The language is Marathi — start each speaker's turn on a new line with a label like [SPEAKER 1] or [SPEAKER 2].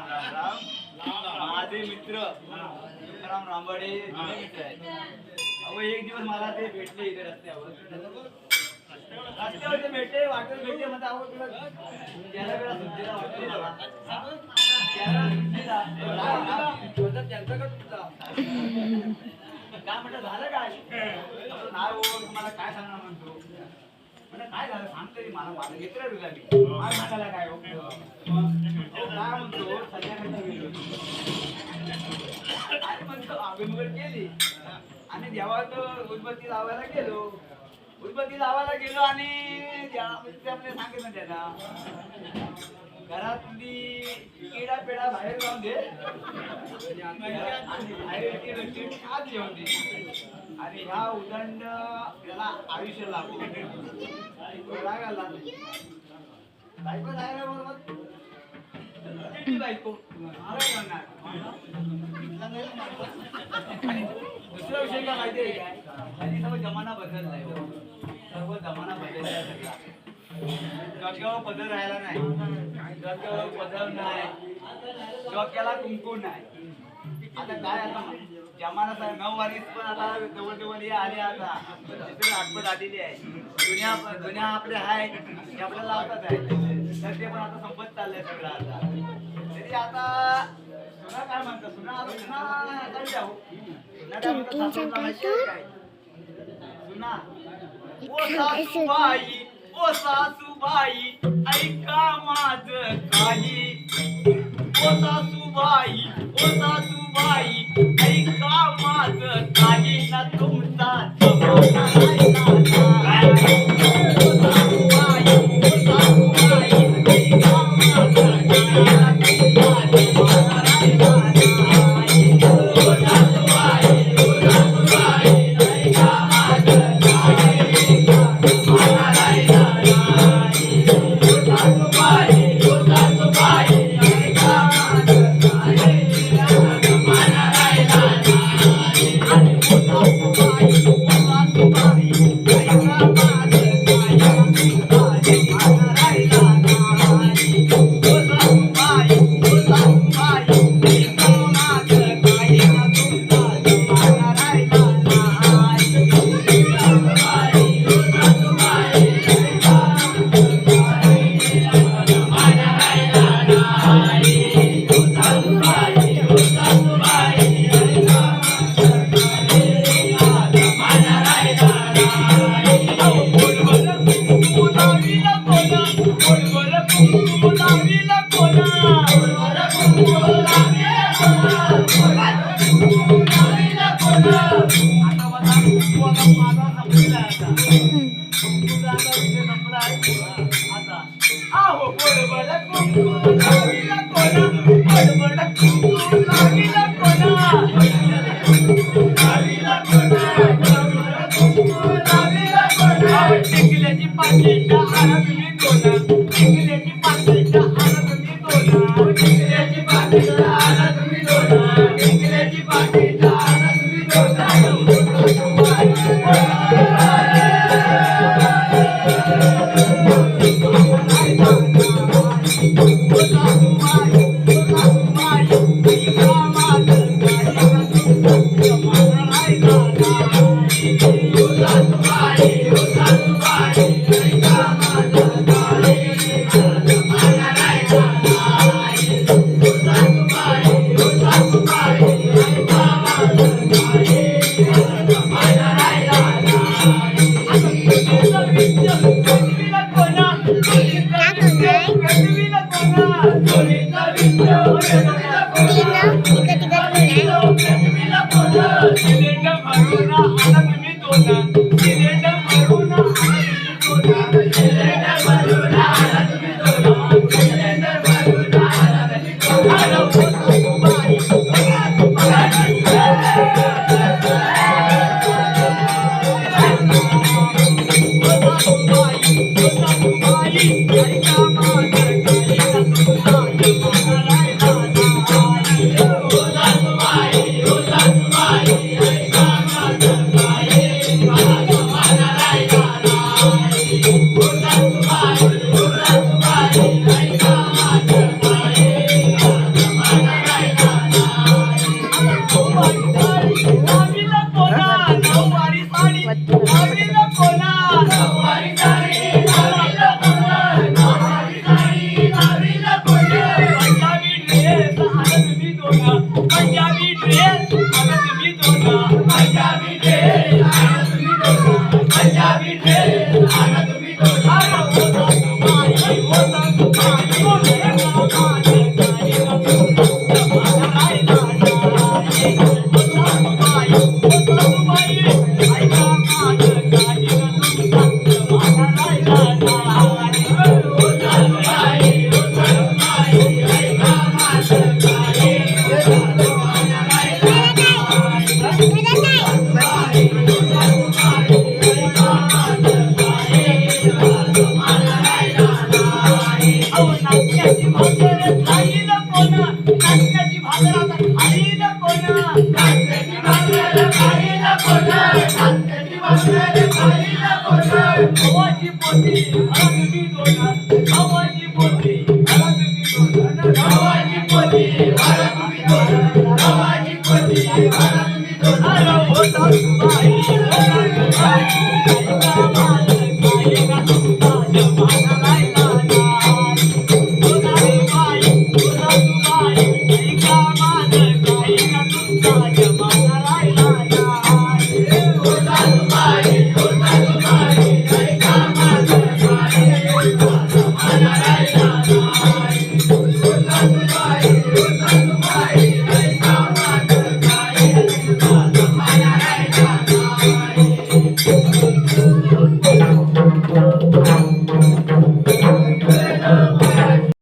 [SPEAKER 1] माझे मित्र तुकाराम रामवाडे मित्र आहेत. अहो एक दिवस मला ते भेटले इथे रस्त्यावर ते भेटले वाटेल भेटले म्हणजे अहो तुला त्याला वेळा सुट्टीला वाटली ना काय म्हटलं झालं काय नाही हो तुम्हाला काय सांगणार म्हणतो म्हणजे काय झालं सांग तरी मला माझा मित्र विचारली सांगायला काय हो काय म्हणतो संध्याकाळचा गेलो आणि म्हणतो अभिमुख केली आणि देवात उदबत्ती लावायला गेलो आणि त्यामध्ये सांगितलं त्याला घरातली किडा पेडा बाहेर जाऊन दे आत जेवण दे आणि ह्या उदंड त्याला आयुष्य लागू रागाला बायको जायला बरोबर बायको दुसरा विषय काय माहिती आहे काय आणि सर्व जमाना बदललाय सर्व जमाना बदललाय सगळा डोक्यावर पदर राहिला नाही डोक्यावर पदर नाही डोक्याला कुंकू नाही आता काय आता जमाना 9 वारीस पण आता जवळ हे आले आता तिथे आठवत आलेली आहे जुन्या आपल्या आहे ते आपल्याला लावतात आहे तर ते पण आता संपत चाललंय सगळं आता तरी आता सुना काय म्हणतात सुना ओ सासूबाई ऐका माझं काही ओ सासूबाई ऐका माझं काही ना तुमचा
[SPEAKER 2] Bye.
[SPEAKER 1] लावील कोणा नऊवारी साडी लावील कोणा नऊवारी साडी लावील कोणा पंजाबी ड्रेस आला तुम्ही दोना पंजाबी ड्रेस आला तुम्ही दोना पंजाबी ड्रेस आला तुम्ही दोना पंजाबी ड्रेस आला तुम्ही दोना